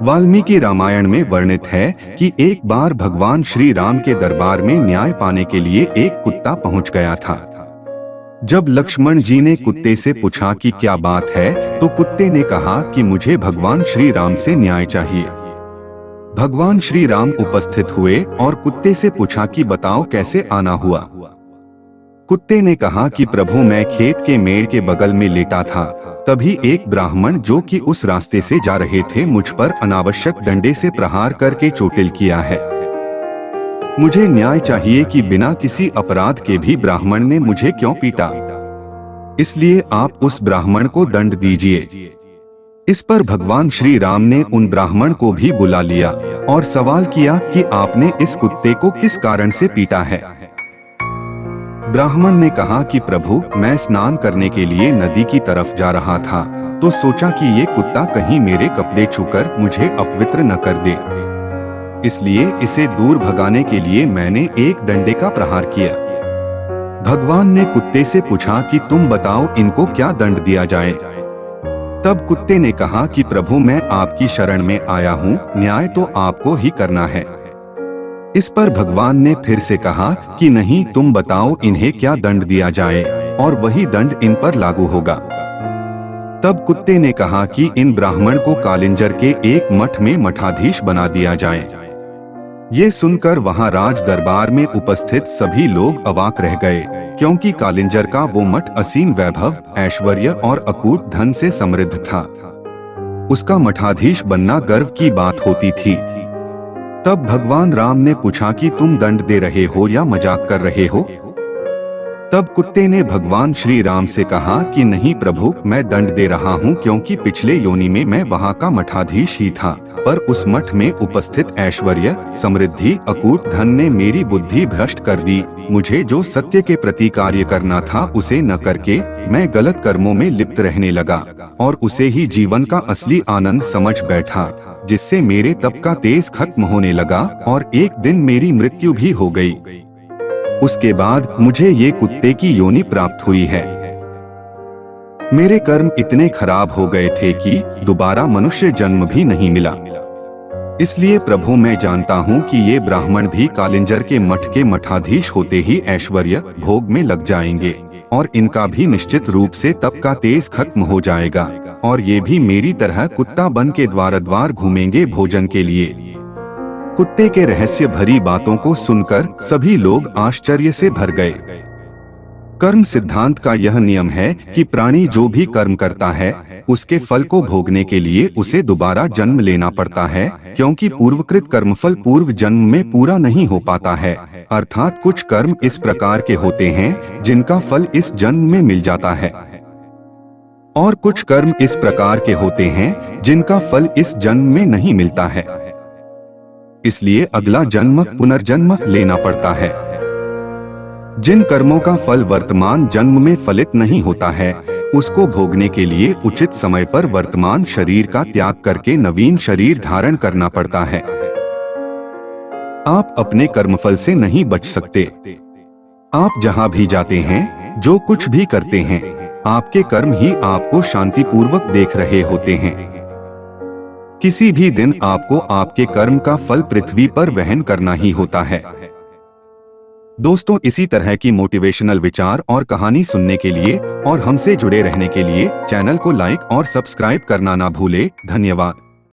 वाल्मीकि रामायण में वर्णित है कि एक बार भगवान श्री राम के दरबार में न्याय पाने के लिए एक कुत्ता पहुंच गया था। जब लक्ष्मण जी ने कुत्ते से पूछा कि क्या बात है, तो कुत्ते ने कहा कि मुझे भगवान श्री राम से न्याय चाहिए। भगवान श्री राम उपस्थित हुए और कुत्ते से पूछा कि बताओ कैसे आना हुआ। कुत्ते ने कहा कि प्रभु, मैं खेत के मेड़ के बगल में लेटा था, तभी एक ब्राह्मण जो कि उस रास्ते से जा रहे थे मुझ पर अनावश्यक डंडे से प्रहार करके चोटिल किया है। मुझे न्याय चाहिए कि बिना किसी अपराध के भी ब्राह्मण ने मुझे क्यों पीटा, इसलिए आप उस ब्राह्मण को दंड दीजिए। इस पर भगवान श्री राम ने उन ब्राह्मण को भी बुला लिया और सवाल किया कि आपने इस कुत्ते को किस कारण से पीटा है। ब्राह्मण ने कहा कि प्रभु, मैं स्नान करने के लिए नदी की तरफ जा रहा था, तो सोचा कि ये कुत्ता कहीं मेरे कपड़े छूकर मुझे अपवित्र न कर दे, इसलिए इसे दूर भगाने के लिए मैंने एक डंडे का प्रहार किया। भगवान ने कुत्ते से पूछा कि तुम बताओ इनको क्या दंड दिया जाए। तब कुत्ते ने कहा कि प्रभु, मैं आपकी शरण में आया हूँ, न्याय तो आपको ही करना है। इस पर भगवान ने फिर से कहा कि नहीं, तुम बताओ इन्हें क्या दंड दिया जाए और वही दंड इन पर लागू होगा। तब कुत्ते ने कहा कि इन ब्राह्मण को कालिंजर के एक मठ में मठाधीश बना दिया जाए। ये सुनकर वहां राज दरबार में उपस्थित सभी लोग अवाक रह गए, क्योंकि कालिंजर का वो मठ असीम वैभव, ऐश्वर्य और अकूट धन से समृद्ध था। उसका मठाधीश बनना गर्व की बात होती थी। तब भगवान राम ने पूछा कि तुम दंड दे रहे हो या मजाक कर रहे हो। तब कुत्ते ने भगवान श्री राम से कहा कि नहीं प्रभु, मैं दंड दे रहा हूँ, क्योंकि पिछले योनि में मैं वहाँ का मठाधीश ही था, पर उस मठ में उपस्थित ऐश्वर्य, समृद्धि, अकूट धन ने मेरी बुद्धि भ्रष्ट कर दी। मुझे जो सत्य के प्रति कार्य करना था उसे न करके मैं गलत कर्मों में लिप्त रहने लगा और उसे ही जीवन का असली आनंद समझ बैठा, जिससे मेरे तप का तेज खत्म होने लगा और एक दिन मेरी मृत्यु भी हो गई। उसके बाद मुझे ये कुत्ते की योनि प्राप्त हुई है। मेरे कर्म इतने खराब हो गए थे कि दोबारा मनुष्य जन्म भी नहीं मिला। इसलिए प्रभु, मैं जानता हूँ कि ये ब्राह्मण भी कालिंजर के मठ के मठाधीश होते ही ऐश्वर्य भोग में लग जाएंगे और इनका भी निश्चित रूप से तप का तेज खत्म हो जाएगा और ये भी मेरी तरह कुत्ता बन के द्वार द्वार घूमेंगे भोजन के लिए। कुत्ते के रहस्य भरी बातों को सुनकर सभी लोग आश्चर्य से भर गए। कर्म सिद्धांत का यह नियम है कि प्राणी जो भी कर्म करता है उसके फल को भोगने के लिए उसे दोबारा जन्म लेना पड़ता है, क्योंकि पूर्वकृत कर्मफल पूर्व जन्म में पूरा नहीं हो पाता है। अर्थात कुछ कर्म इस प्रकार के होते हैं जिनका फल इस जन्म में मिल जाता है और कुछ कर्म इस प्रकार के होते हैं जिनका फल इस जन्म में नहीं मिलता है, इसलिए अगला जन्म पुनर्जन्म लेना पड़ता है। जिन कर्मों का फल वर्तमान जन्म में फलित नहीं होता है उसको भोगने के लिए उचित समय पर वर्तमान शरीर का त्याग करके नवीन शरीर धारण करना पड़ता है। आप अपने कर्मफल से नहीं बच सकते। आप जहां भी जाते हैं, जो कुछ भी करते हैं, आपके कर्म ही आपको शांतिपूर्वक देख रहे होते हैं। किसी भी दिन आपको आपके कर्म का फल पृथ्वी पर वहन करना ही होता है। दोस्तों, इसी तरह की मोटिवेशनल विचार और कहानी सुनने के लिए और हमसे जुड़े रहने के लिए चैनल को लाइक और सब्सक्राइब करना ना भूले। धन्यवाद।